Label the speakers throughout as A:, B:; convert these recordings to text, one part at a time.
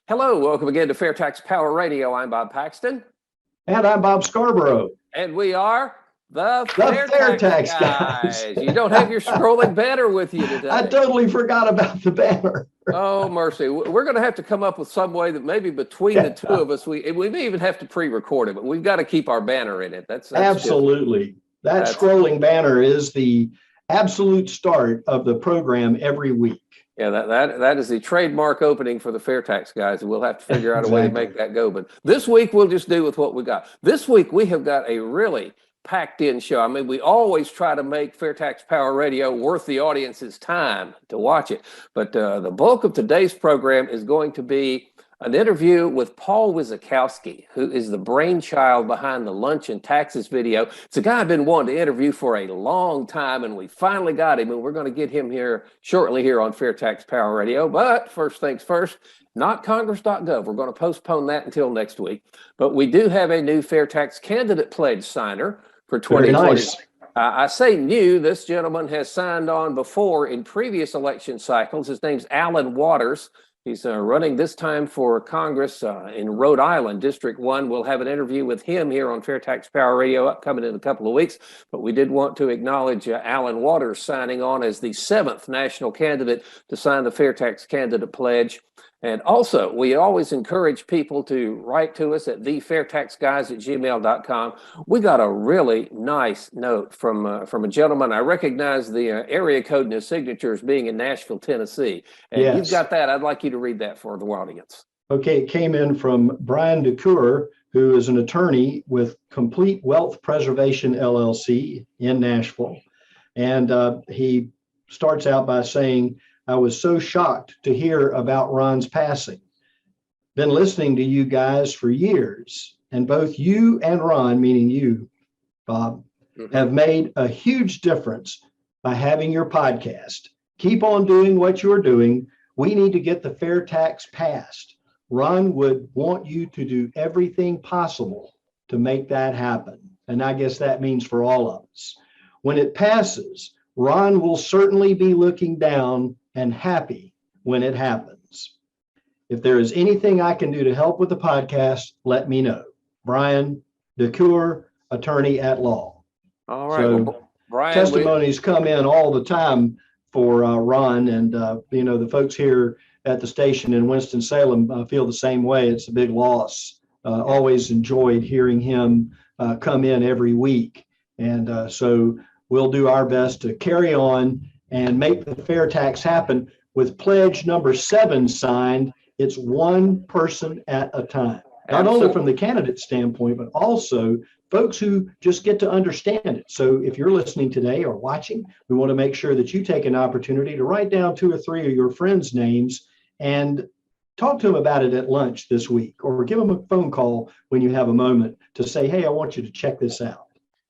A: Hello, welcome again to FAIRtax Power Radio. I'm Bob Paxton.
B: And I'm Bob Scarborough.
A: And we are the
B: FAIRtax
A: guys. You don't have your scrolling banner with you today.
B: I totally forgot about the banner.
A: Oh, mercy. We're going to have to come up with some way that maybe between the two of us, we may even have to pre-record it, but we've got to keep our banner in it. That's
B: absolutely. That scrolling banner is the absolute start of the program every week.
A: Yeah, that is the trademark opening for the FAIRtax guys, and we'll have to figure out a way to make that go. But this week we'll just do with what we got. This week we have got a really packed in show. I mean, we always try to make FAIRtax Power Radio worth the audience's time to watch it. But the bulk of today's program is going to be an interview with Paul Wizikowski, who is the brainchild behind the Lunch and Taxes video. It's a guy I've been wanting to interview for a long time, and we finally got him, and we're going to get him here shortly here on FAIRtax Power Radio. But first things first, not Congress.gov. We're going to postpone that until next week. But we do have a new FAIRtax candidate pledge signer for 2020.
B: Nice.
A: I say new. This gentleman has signed on before in previous election cycles. His name's Alan Waters. He's running this time for Congress in Rhode Island, District 1. We'll have an interview with him here on FAIRtax Power Radio upcoming in a couple of weeks. But we did want to acknowledge Alan Waters signing on as the 7th national candidate to sign the FAIRtax Candidate Pledge. And also, we always encourage people to write to us at thefairtaxguys@gmail.com. We got a really nice note from a gentleman. I recognize the area code in his signature as being in Nashville, Tennessee. And
B: yes.
A: You've got that. I'd like you to read that for the audience.
B: Okay, it came in from Brian DeCoeur, who is an attorney with Complete Wealth Preservation, LLC in Nashville. And he starts out by saying, I was so shocked to hear about Ron's passing. Been listening to you guys for years, and both you and Ron, meaning you, Bob, have made a huge difference by having your podcast. Keep on doing what you're doing. We need to get the FAIRtax passed. Ron would want you to do everything possible to make that happen. And I guess that means for all of us. When it passes, Ron will certainly be looking down and happy when it happens. If there is anything I can do to help with the podcast, let me know. Brian DeCoeur, attorney at law.
A: All right.
B: So
A: well, Brian,
B: testimonies come in all the time for Ron, and the folks here at the station in Winston-Salem feel the same way. It's a big loss. Always enjoyed hearing him come in every week. And so we'll do our best to carry on and make the FAIRtax happen. With pledge number 7 signed, it's one person at a time. Not only from the candidate standpoint, but also folks who just get to understand it. So if you're listening today or watching, we want to make sure that you take an opportunity to write down 2 or 3 of your friends' names and talk to them about it at lunch this week, or give them a phone call when you have a moment to say, hey, I want you to check this out.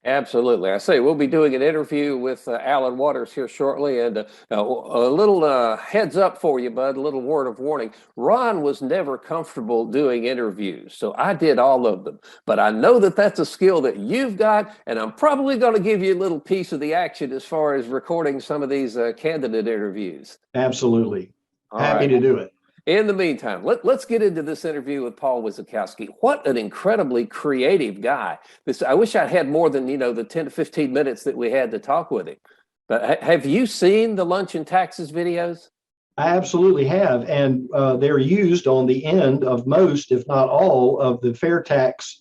A: Absolutely. I say we'll be doing an interview with Alan Waters here shortly. And a little heads up for you, bud, a little word of warning. Ron was never comfortable doing interviews, so I did all of them. But I know that that's a skill that you've got, and I'm probably going to give you a little piece of the action as far as recording some of these candidate interviews.
B: Absolutely. Happy to do it.
A: In the meantime, let's get into this interview with Paul Wizikowski. What an incredibly creative guy. I wish I'd had more than, the 10 to 15 minutes that we had to talk with him. But have you seen the Lunch and Taxes videos?
B: I absolutely have. And they're used on the end of most, if not all, of the FAIRtax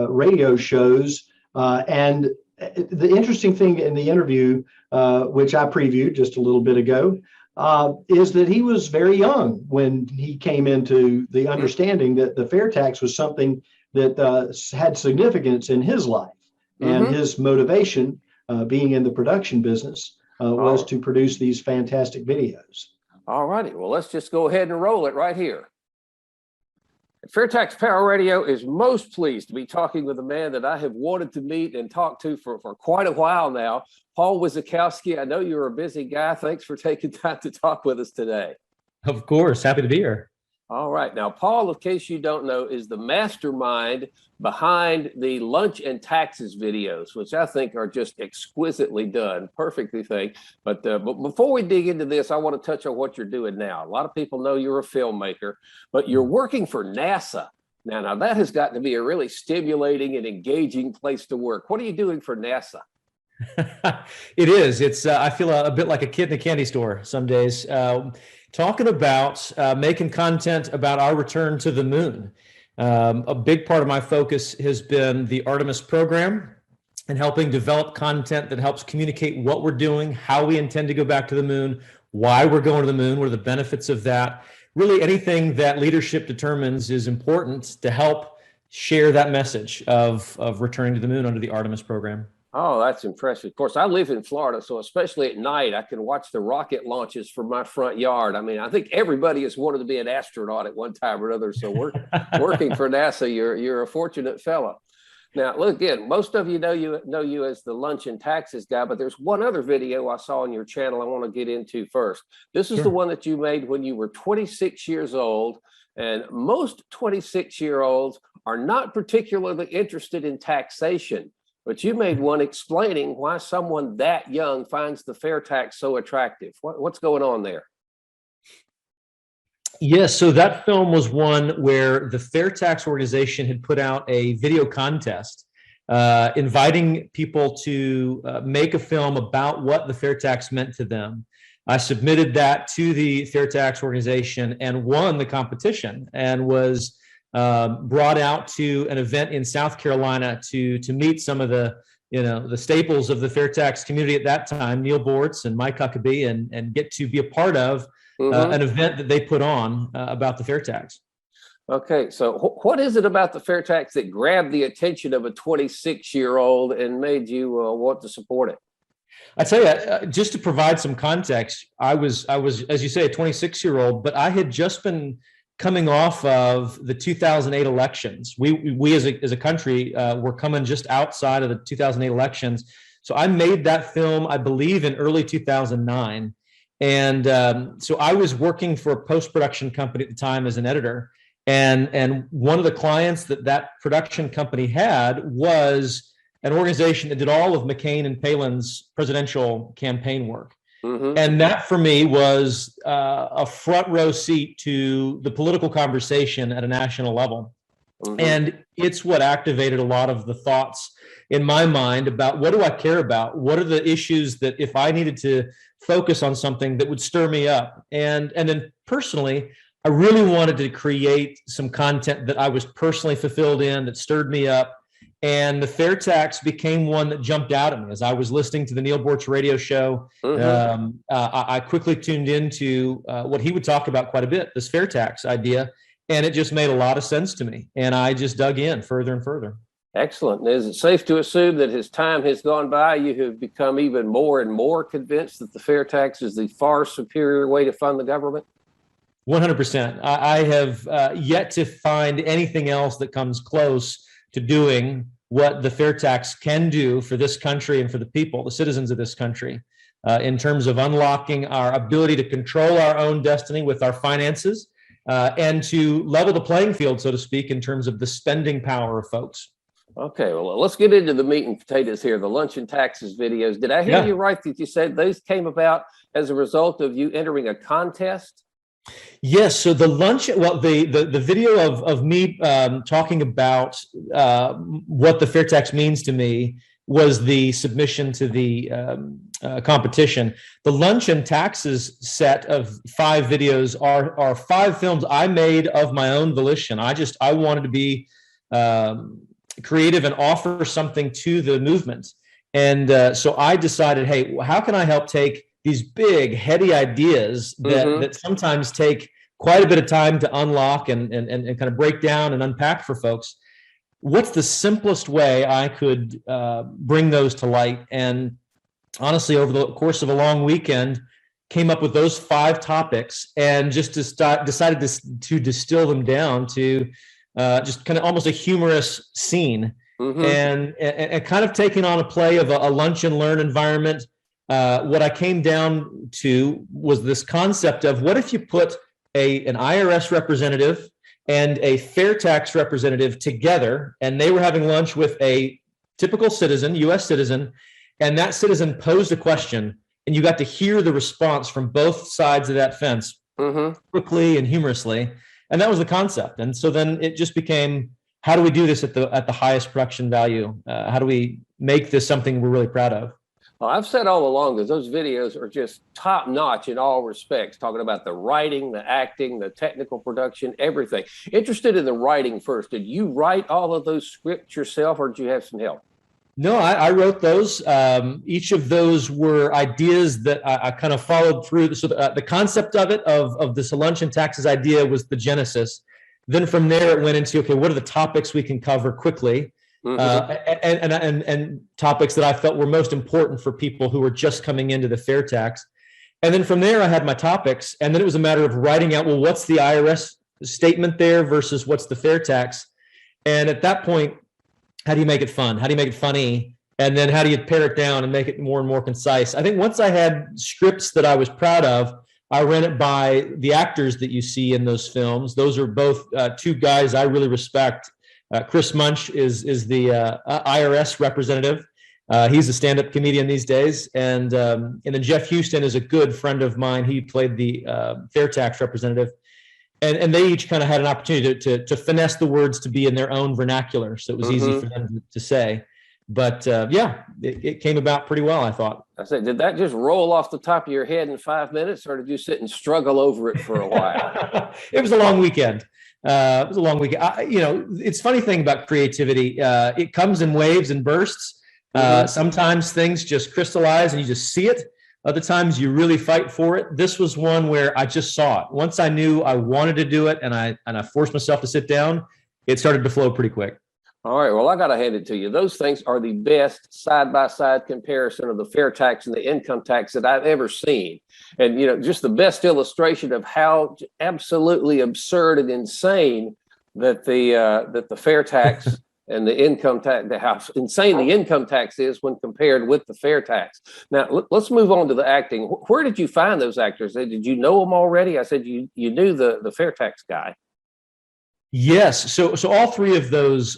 B: radio shows. And the interesting thing in the interview, which I previewed just a little bit ago, is that he was very young when he came into the understanding that the FAIRtax was something that had significance in his life. And his motivation, being in the production business, was to produce these fantastic videos.
A: All righty. Well, let's just go ahead and roll it right here. FAIRtax Power Radio is most pleased to be talking with a man that I have wanted to meet and talk to for quite a while now, Paul Wizikowski. I know you're a busy guy. Thanks for taking time to talk with us today.
C: Of course. Happy to be here.
A: All right. Now, Paul, in case you don't know, is the mastermind behind the lunch and taxes videos, which I think are just exquisitely done, perfectly thing. But before we dig into this, I want to touch on what you're doing now. A lot of people know you're a filmmaker, but you're working for NASA. Now that has got to be a really stimulating and engaging place to work. What are you doing for NASA?
C: It is. It's. I feel a bit like a kid in a candy store some days. Talking about making content about our return to the moon. A big part of my focus has been the Artemis program and helping develop content that helps communicate what we're doing, how we intend to go back to the moon, why we're going to the moon, what are the benefits of that. Really anything that leadership determines is important to help share that message of returning to the moon under the Artemis program.
A: Oh, that's impressive. Of course, I live in Florida, so especially at night, I can watch the rocket launches from my front yard. I mean, I think everybody has wanted to be an astronaut at one time or another. So working for NASA, you're a fortunate fellow. Now, look, again, most of you know you as the lunch and taxes guy, but there's one other video I saw on your channel I want to get into first. This is the one that you made when you were 26 years old, and most 26-year-olds are not particularly interested in taxation. But you made one explaining why someone that young finds the FAIRtax so attractive. What's going on there?
C: Yes, so that film was one where the FAIRtax organization had put out a video contest inviting people to make a film about what the FAIRtax meant to them. I submitted that to the FAIRtax organization and won the competition and was brought out to an event in South Carolina to meet some of the staples of the FAIRtax community at that time, Neil Bortz and Mike Huckabee, and get to be a part of an event that they put on about the FAIRtax.
A: Okay, so what is it about the FAIRtax that grabbed the attention of a 26-year-old and made you want to support it?
C: I tell you, just to provide some context, I was, as you say, a 26-year-old, but I had just been coming off of the 2008 elections. We as a country were coming just outside of the 2008 elections. So I made that film, I believe, in early 2009. And so I was working for a post-production company at the time as an editor. And one of the clients that production company had was an organization that did all of McCain and Palin's presidential campaign work. And that for me was a front row seat to the political conversation at a national level. And it's what activated a lot of the thoughts in my mind about what do I care about? What are the issues that if I needed to focus on something that would stir me up? And then personally, I really wanted to create some content that I was personally fulfilled in, that stirred me up. And the FAIRtax became one that jumped out at me as I was listening to the Neil Bortz radio show. I quickly tuned into what he would talk about quite a bit, this FAIRtax idea, and it just made a lot of sense to me. And I just dug in further and further.
A: Excellent. Is it safe to assume that as time has gone by, you have become even more and more convinced that the FAIRtax is the far superior way to fund the government?
C: 100%. I have yet to find anything else that comes close to doing what the FAIRtax can do for this country and for the people, the citizens of this country, in terms of unlocking our ability to control our own destiny with our finances and to level the playing field, so to speak, in terms of the spending power of folks.
A: Okay, well, let's get into the meat and potatoes here, the lunch and taxes videos. Did I hear you right that you said those came about as a result of you entering a contest?
C: Yes. So the lunch, well, the video of me talking about what the FAIRtax means to me was the submission to the competition. The lunch and taxes set of 5 videos are 5 films I made of my own volition. I wanted to be creative and offer something to the movement. And so I decided, hey, how can I help take these big, heady ideas that sometimes take quite a bit of time to unlock and kind of break down and unpack for folks? What's the simplest way I could bring those to light? And honestly, over the course of a long weekend, came up with those 5 topics and just decided to distill them down to just kind of almost a humorous scene and kind of taking on a play of a lunch and learn environment. What I came down to was this concept of what if you put an IRS representative and a FAIRtax representative together, and they were having lunch with a typical citizen, U.S. citizen, and that citizen posed a question, and you got to hear the response from both sides of that fence quickly and humorously, and that was the concept. And so then it just became, how do we do this at the highest production value? How do we make this something we're really proud of?
A: Well, I've said all along that those videos are just top notch in all respects, talking about the writing, the acting, the technical production, everything. Interested in the writing first. Did you write all of those scripts yourself, or did you have some help?
C: No, I wrote those. Each of those were ideas that I kind of followed through. So the concept of it, of this lunch and taxes idea, was the genesis. Then from there, it went into, okay, what are the topics we can cover quickly? And topics that I felt were most important for people who were just coming into the FAIRtax. And then from there, I had my topics, and then it was a matter of writing out, well, what's the IRS statement there versus what's the FAIRtax? And at that point, how do you make it fun? How do you make it funny? And then how do you pare it down and make it more and more concise? I think once I had scripts that I was proud of, I ran it by the actors that you see in those films. Those are both two guys I really respect. Chris Munch is the IRS representative. He's a stand-up comedian these days, and then Jeff Houston is a good friend of mine. He played the FAIRtax representative, and they each kind of had an opportunity to finesse the words to be in their own vernacular, so it was easy for them to say. But yeah, it came about pretty well, I thought.
A: I said, did that just roll off the top of your head in 5 minutes, or did you sit and struggle over it for a while?
C: It was a long weekend. It was a long weekend. It's funny thing about creativity. It comes in waves and bursts. Sometimes things just crystallize and you just see it. Other times you really fight for it. This was one where I just saw it. Once I knew I wanted to do it, and I forced myself to sit down, it started to flow pretty quick.
A: All right. Well, I got to hand it to you. Those things are the best side-by-side comparison of the FAIRtax and the income tax that I've ever seen. And, just the best illustration of how absolutely absurd and insane that the FAIRtax and the income tax, how insane the income tax is when compared with the FAIRtax. Now, let's move on to the acting. Where did you find those actors? Did you know them already? I said you knew the FAIRtax guy.
C: Yes. So all three of those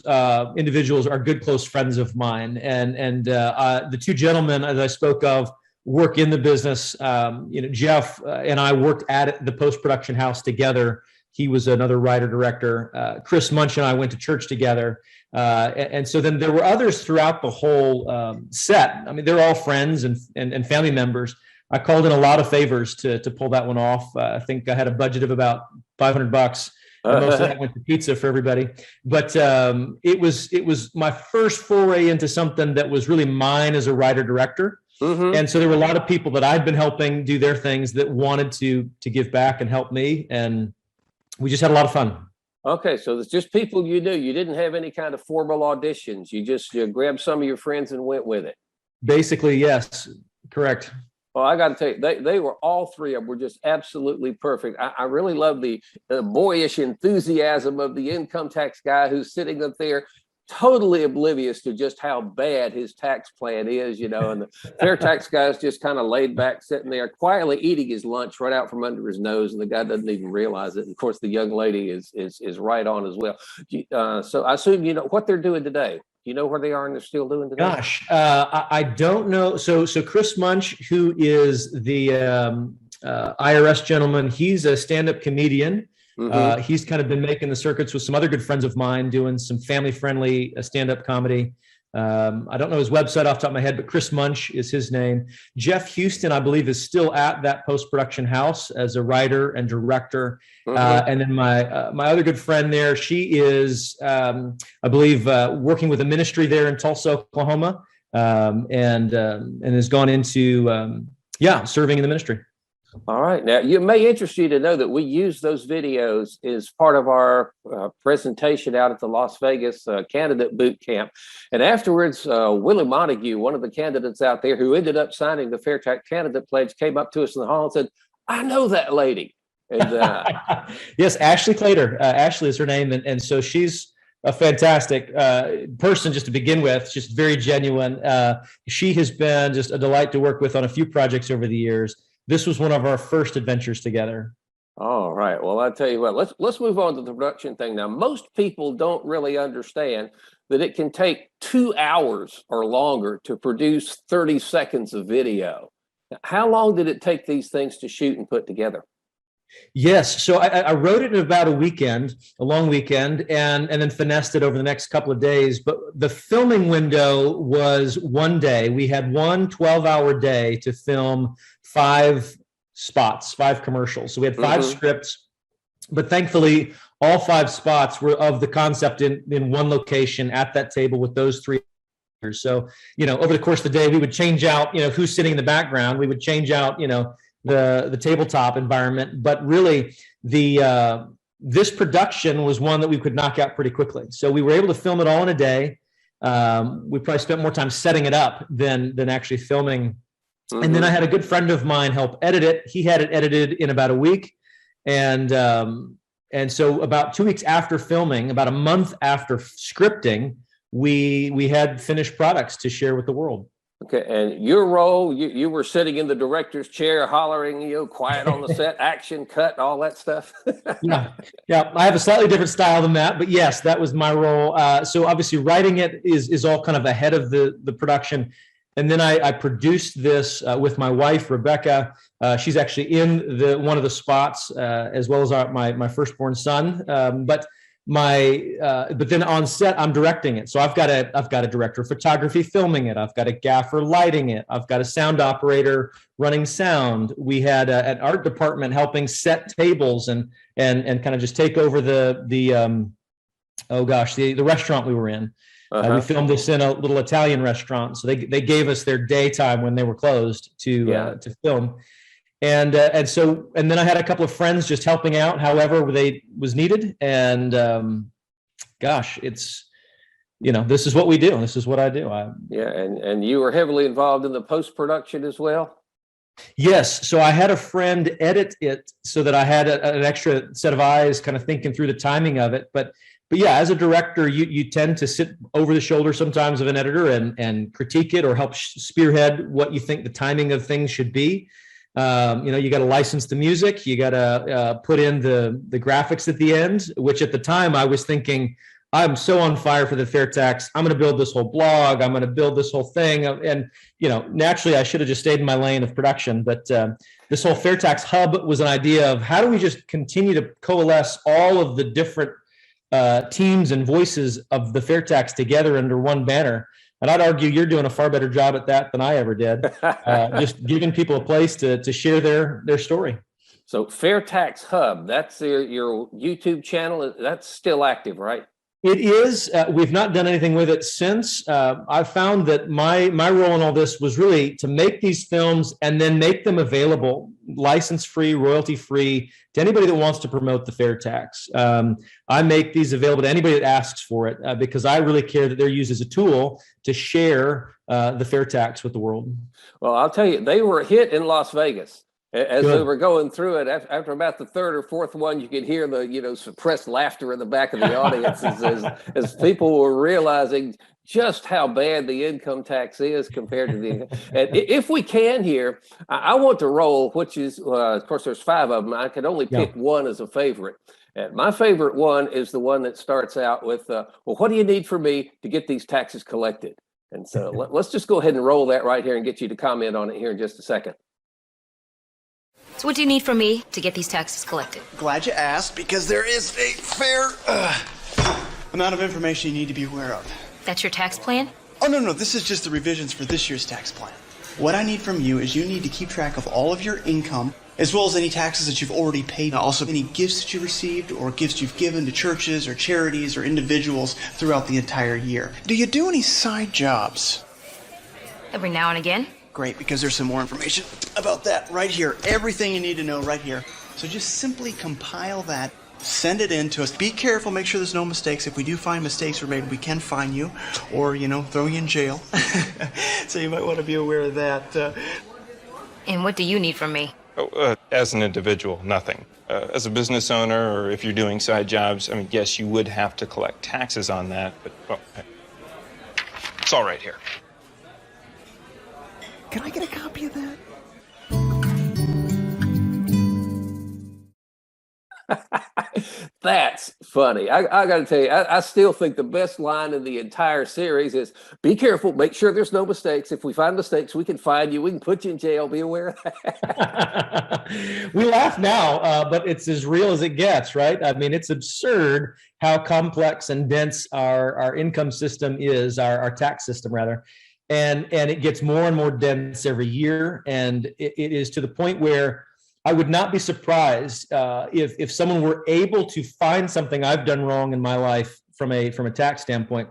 C: individuals are good, close friends of mine. And the two gentlemen, as I spoke of, work in the business. Jeff and I worked at the post-production house together. He was another writer-director. Chris Munch and I went to church together. And so then there were others throughout the whole set. I mean, they're all friends and family members. I called in a lot of favors to pull that one off. I think I had a budget of about $500. And most of that went to pizza for everybody. But it was my first foray into something that was really mine as a writer-director. And so there were a lot of people that I'd been helping do their things that wanted to give back and help me. And we just had a lot of fun.
A: Okay, so it's just people you knew. You didn't have any kind of formal auditions. You just grabbed some of your friends and went with it.
C: Basically, yes, correct.
A: Well, I got to tell you, they were, all three of them were just absolutely perfect. I really love the boyish enthusiasm of the income tax guy who's sitting up there totally oblivious to just how bad his tax plan is, and the FAIRtax guy's just kind of laid back, sitting there quietly eating his lunch right out from under his nose, and the guy doesn't even realize it. And of course, the young lady is right on as well. So I assume you know what they're doing today. You know where they are and they're still doing today?
C: Gosh, I don't know. So Chris Munch, who is the IRS gentleman, he's a stand-up comedian. He's kind of been making the circuits with some other good friends of mine, doing some family-friendly stand-up comedy. I don't know his website off the top of my head, but Chris Munch is his name. Jeff Houston, I believe, is still at that post-production house as a writer and director. And then my other good friend there, she is, I believe, working with a ministry there in Tulsa, Oklahoma, and has gone into, serving in the ministry.
A: All right. Now, it may interest you to know that we use those videos as part of our presentation out at the Las Vegas candidate boot camp. And afterwards, Willie Montague, one of the candidates out there who ended up signing the FAIRtax candidate pledge, came up to us in the hall and said, "I know that lady." And,
C: yes, Ashley Clater. Ashley is her name. And so she's a fantastic person just to begin with, just very genuine. She has been just a delight to work with on a few projects over the years. This was one of our first adventures together.
A: All right. Well, I tell you what, let's move on to the production thing now. Most people don't really understand that it can take 2 hours or longer to produce 30 seconds of video. How long did it take these things to shoot and put together?
C: Yes. So I wrote it in about a weekend, a long weekend, and then finessed it over the next couple of days. But the filming window was one day. We had one 12-hour day to film 5 spots, 5 commercials. So we had 5 scripts, but thankfully all 5 spots were of the concept in one location at that table with those 3. So, over the course of the day, we would change out, who's sitting in the background. We would change out, the tabletop environment, but really this production was one that we could knock out pretty quickly. So we were able to film it all in a day. We probably spent more time setting it up than actually filming. And then I had a good friend of mine help edit it. He had it edited in about a week. And so about 2 weeks after filming, about a month after scripting, we had finished products to share with the world.
A: Okay, and your role, you were sitting in the director's chair, hollering, quiet on the set, action, cut, all that stuff.
C: Yeah. I have a slightly different style than that, but yes, that was my role. So obviously, writing it is all kind of ahead of the production, and then I produced this with my wife Rebecca. She's actually in one of the spots, as well as my firstborn son. But then on set, I'm directing it. So I've got a director of photography filming it. I've got a gaffer lighting it. I've got a sound operator running sound. We had an art department helping set tables and kind of just take over the restaurant we were in. We filmed this in a little Italian restaurant. So they gave us their daytime when they were closed to film. And then I had a couple of friends just helping out however was needed. And it's, this is what we do. This is what I do.
A: And you were heavily involved in the post-production as well?
C: Yes. So I had a friend edit it so that I had an extra set of eyes kind of thinking through the timing of it. But yeah, as a director, you tend to sit over the shoulder sometimes of an editor and critique it or help spearhead what you think the timing of things should be. You got to license the music. You got to put in the graphics at the end, which at the time I was thinking, I'm so on fire for the FAIRtax. I'm going to build this whole blog. I'm going to build this whole thing. And, naturally I should have just stayed in my lane of production. But this whole FAIRtax hub was an idea of how do we just continue to coalesce all of the different teams and voices of the FAIRtax together under one banner. And I'd argue you're doing a far better job at that than I ever did, just giving people a place to share their story.
A: So FAIRtax Hub, that's your YouTube channel. That's still active, right?
C: It is. We've not done anything with it since. I've found that my role in all this was really to make these films and then make them available, license-free, royalty-free, to anybody that wants to promote the FAIRtax. I make these available to anybody that asks for it because I really care that they're used as a tool to share the FAIRtax with the world.
A: Well, I'll tell you, they were a hit in Las Vegas. As we were going through it, after about the 3rd or 4th one, you could hear the suppressed laughter in the back of the audience as people were realizing just how bad the income tax is compared to the income. And if we can here, I want to roll, which is, of course, there's 5 of them. I could only pick one as a favorite. And my favorite one is the one that starts out with, well, what do you need from me to get these taxes collected? And so let's just go ahead and roll that right here and get you to comment on it here in just a second.
D: So what do you need from me to get these taxes collected?
E: Glad you asked, because there is a fair amount of information you need to be aware of.
D: That's your tax plan?
E: Oh, no, this is just the revisions for this year's tax plan. What I need from you is you need to keep track of all of your income, as well as any taxes that you've already paid. Also, any gifts that you received or gifts you've given to churches or charities or individuals throughout the entire year. Do you do any side jobs?
D: Every now and again.
E: Great, because there's some more information about that right here. Everything you need to know right here. So just simply compile that, send it in to us. Be careful, make sure there's no mistakes. If we do find mistakes were made, we can fine you or, throw you in jail. So you might want to be aware of that.
D: And what do you need from me?
F: As an individual, nothing. As a business owner, or if you're doing side jobs, yes, you would have to collect taxes on that, but, well, it's all right here.
E: Can I get a copy of that?
A: That's funny. I got to tell you, I still think the best line in the entire series is, be careful, make sure there's no mistakes. If we find mistakes, we can fine you, we can put you in jail, be aware of that.
C: We laugh now, but it's as real as it gets, right? I mean, it's absurd how complex and dense our income system is, our tax system rather. And it gets more and more dense every year. And it is to the point where I would not be surprised if someone were able to find something I've done wrong in my life from a tax standpoint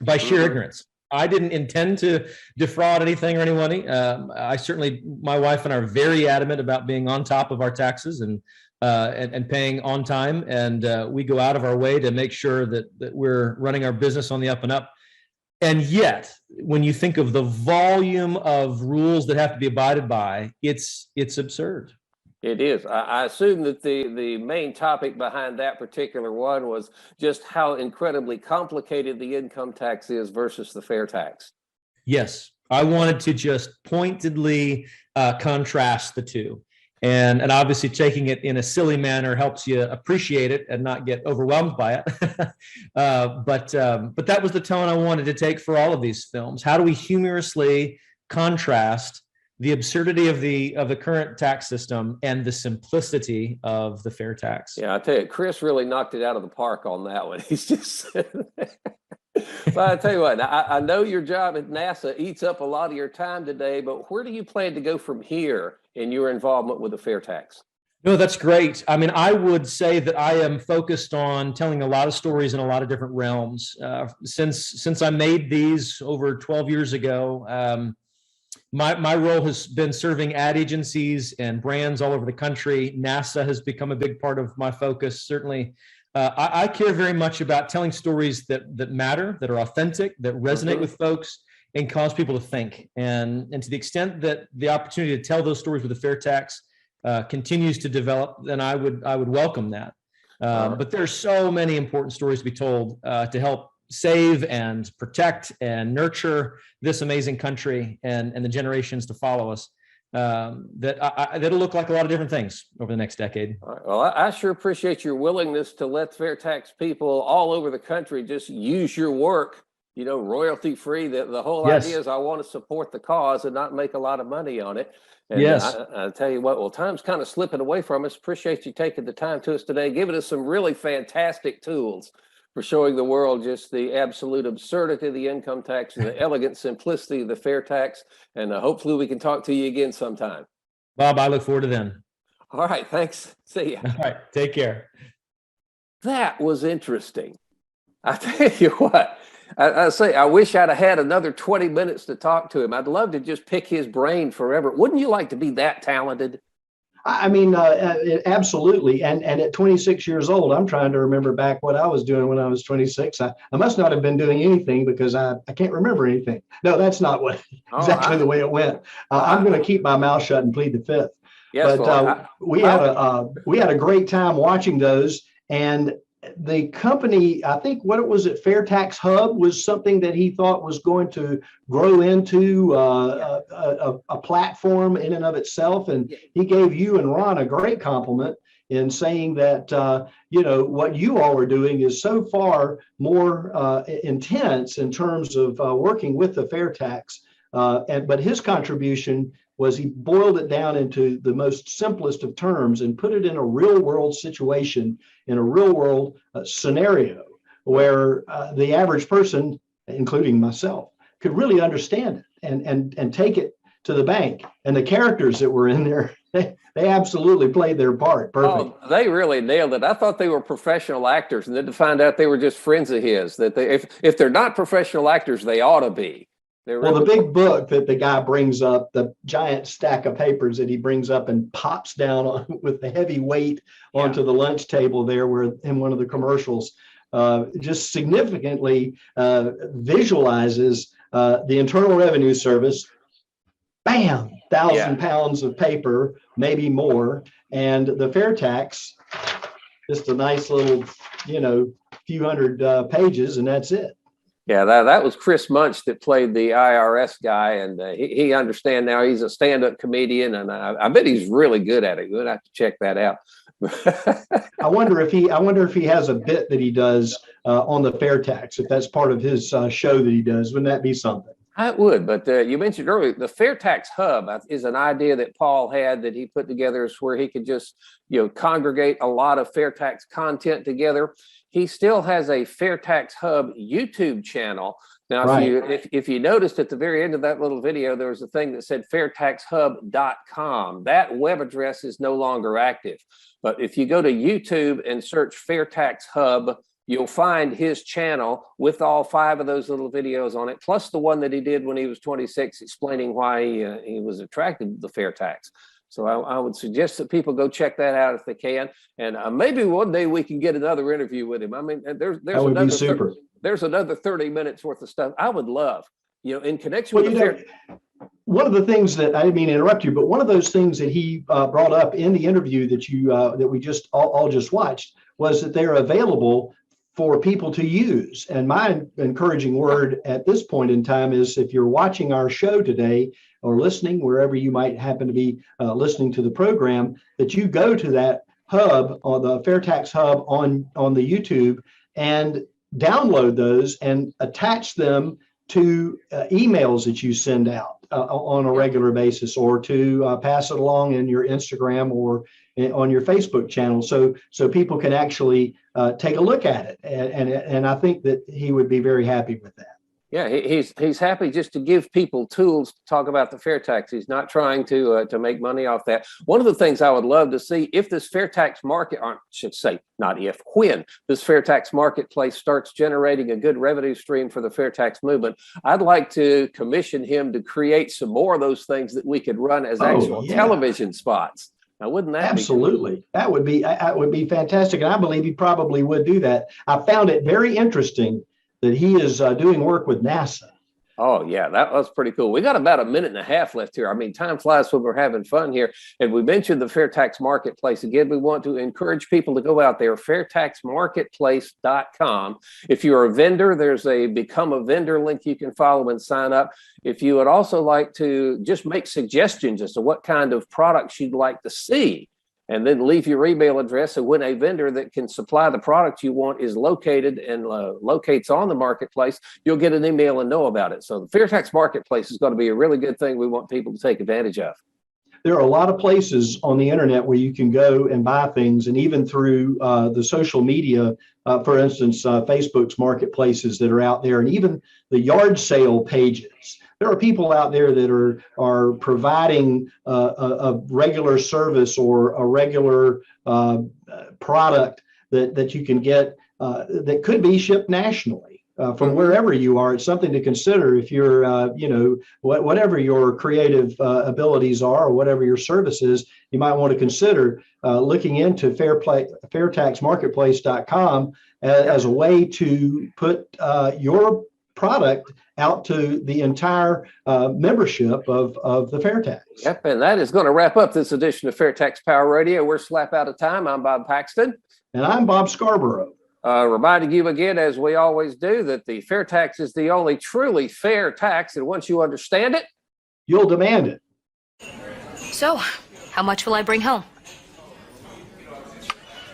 C: by sheer ignorance. I didn't intend to defraud anything or anyone. My wife and I are very adamant about being on top of our taxes and paying on time. And we go out of our way to make sure that we're running our business on the up and up. And yet, when you think of the volume of rules that have to be abided by, it's absurd.
A: It is. I assume that the main topic behind that particular one was just how incredibly complicated the income tax is versus the fair tax.
C: Yes, I wanted to just pointedly contrast the two. And obviously taking it in a silly manner helps you appreciate it and not get overwhelmed by it. But that was the tone I wanted to take for all of these films. How do we humorously contrast the absurdity of the current tax system and the simplicity of the fair tax?
A: Yeah, I tell you, Chris really knocked it out of the park on that one. He's just but I tell you what, I know your job at NASA eats up a lot of your time today, but where do you plan to go from here in your involvement with the fair tax?
C: No, that's great. I mean, I would say that I am focused on telling a lot of stories in a lot of different realms. Since I made these over 12 years ago, my role has been serving ad agencies and brands all over the country. NASA has become a big part of my focus. Certainly, I care very much about telling stories that matter, that are authentic, that resonate with folks and cause people to think. And to the extent that the opportunity to tell those stories with the fair tax continues to develop, then I would welcome that. But there's so many important stories to be told to help save and protect and nurture this amazing country and the generations to follow us. That'll look like a lot of different things over the next decade.
A: All right. Well, I sure appreciate your willingness to let fair tax people all over the country just use your work, royalty free. The whole idea is I want to support the cause and not make a lot of money on it. And I tell you what, well, time's kind of slipping away from us. Appreciate you taking the time to us today, giving us some really fantastic tools for showing the world just the absolute absurdity of the income tax and the elegant simplicity of the fair tax. And hopefully we can talk to you again sometime.
C: Bob, I look forward to then.
A: All right. Thanks. See ya.
C: All right. Take care.
A: That was interesting. I tell you what, I wish I'd have had another 20 minutes to talk to him. I'd love to just pick his brain forever. Wouldn't you like to be that talented?
B: I mean, absolutely. And at 26 years old, I'm trying to remember back what I was doing when I was 26. I must not have been doing anything because I can't remember anything. No, that's not exactly the way it went. I'm going to keep my mouth shut and plead the fifth.
A: Yes,
B: but we had a great time watching those. And the company, I think FAIRtax Hub was something that he thought was going to grow into a platform in and of itself. And he gave you and Ron a great compliment in saying that, what you all are doing is so far more intense in terms of working with the FAIRtax. But his contribution was he boiled it down into the most simplest of terms and put it in a real world situation, in a real world scenario where the average person, including myself, could really understand it and take it to the bank. And the characters that were in there, they absolutely played their part perfect.
A: Oh, they really nailed it. I thought they were professional actors, and then to find out they were just friends of his, that if they're not professional actors, they ought to be.
B: Well, the big book that the guy brings up, the giant stack of papers that he brings up and pops down with the heavy weight onto the lunch table there, where in one of the commercials, just significantly visualizes the Internal Revenue Service. Bam, 1,000 pounds of paper, maybe more, and the fair tax, just a nice little, few hundred pages, and that's it.
A: Yeah, that was Chris Munch that played the IRS guy, and he understands now. He's a stand-up comedian, and I bet he's really good at it. We'll have to check that out.
B: I wonder if he has a bit that he does on the FAIRtax, if that's part of his show that he does. Wouldn't that be something?
A: I would, but you mentioned earlier the FAIRtax Hub is an idea that Paul had that he put together, is where he could just congregate a lot of FAIRtax content together. He still has a FAIRtax Hub YouTube channel. Now,
B: Right.
A: if you noticed at the very end of that little video, there was a thing that said fairtaxhub.com. That web address is no longer active. But if you go to YouTube and search FAIRtax Hub, you'll find his channel with all 5 of those little videos on it, plus the one that he did when he was 26, explaining why he was attracted to the FAIRtax. So I would suggest that people go check that out if they can. And maybe one day we can get another interview with him. I mean, there's
B: That would be super.
A: There's another 30 minutes worth of stuff I would love, in connection with
B: one of the things that, I didn't mean to interrupt you, but one of those things that he brought up in the interview that we just all just watched was that they're available for people to use. And my encouraging word at this point in time is, if you're watching our show today or listening, wherever you might happen to be listening to the program, that you go to that hub, or the FAIRtax Hub on the YouTube, and download those and attach them to emails that you send out on a regular basis, or to pass it along in your Instagram or on your Facebook channel, so people can actually take a look at it. And I think that he would be very happy with that.
A: Yeah, he's happy just to give people tools to talk about the FAIRtax. He's not trying to make money off that. One of the things I would love to see, if this FAIRtax market, or I should say, not if, when this FAIRtax marketplace starts generating a good revenue stream for the FAIRtax movement, I'd like to commission him to create some more of those things that we could run as actual television spots. Now, wouldn't that
B: absolutely
A: be
B: cool? That would be fantastic, and I believe he probably would do that. I found it very interesting that he is doing work with NASA.
A: Oh, yeah, that was pretty cool. We got about a minute and a half left here. I mean, time flies when we're having fun here. And we mentioned the FAIRtax Marketplace. Again, we want to encourage people to go out there, fairtaxmarketplace.com. If you're a vendor, there's a Become a Vendor link you can follow and sign up. If you would also like to just make suggestions as to what kind of products you'd like to see, and then leave your email address, and when a vendor that can supply the product you want is located and locates on the marketplace, you'll get an email and know about it. So the FAIRtax Marketplace is going to be a really good thing we want people to take advantage of.
B: There are a lot of places on the internet where you can go and buy things, and even through the social media, for instance, Facebook's marketplaces that are out there, and even the yard sale pages. There are people out there that are providing a regular service or a regular product that you can get that could be shipped nationally from wherever you are. It's something to consider if you're, whatever your creative abilities are, or whatever your service is. You might want to consider looking into fairtaxmarketplace.com as a way to put your product out to the entire membership of the FAIRtax.
A: Yep, and that is going to wrap up this edition of FAIRtax Power Radio. We're slap out of time. I'm Bob Paxton.
B: And I'm Bob Scarborough.
A: Reminding you again, as we always do, that the FAIRtax is the only truly fair tax, and once you understand it,
B: you'll demand it.
D: So, how much will I bring home?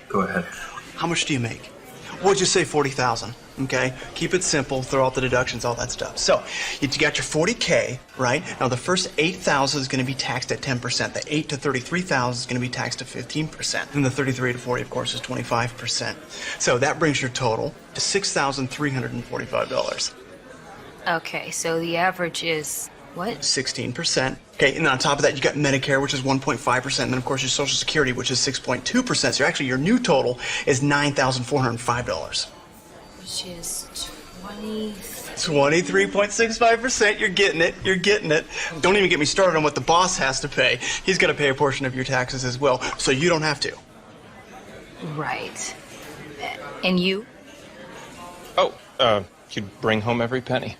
G: Go ahead.
E: How much do you make? We'll just say 40,000. Okay, keep it simple, throw out the deductions, all that stuff. So, you got your 40K, right? Now the first 8,000 is going to be taxed at 10%. The 8 to 33,000 is going to be taxed at 15%. And the 33 to 40, of course, is 25%. So that brings your total to $6,345.
D: Okay, so the average is what?
E: 16%. Okay, and then on top of that, you got Medicare, which is 1.5%, and then of course your Social Security, which is 6.2%. So actually, your new total is $9,405.
D: Which is
E: 23.65%. You're getting it. You're getting it. Don't even get me started on what the boss has to pay. He's got to pay a portion of your taxes as well, so you don't have to.
D: Right. And you?
F: Oh, you'd bring home every penny.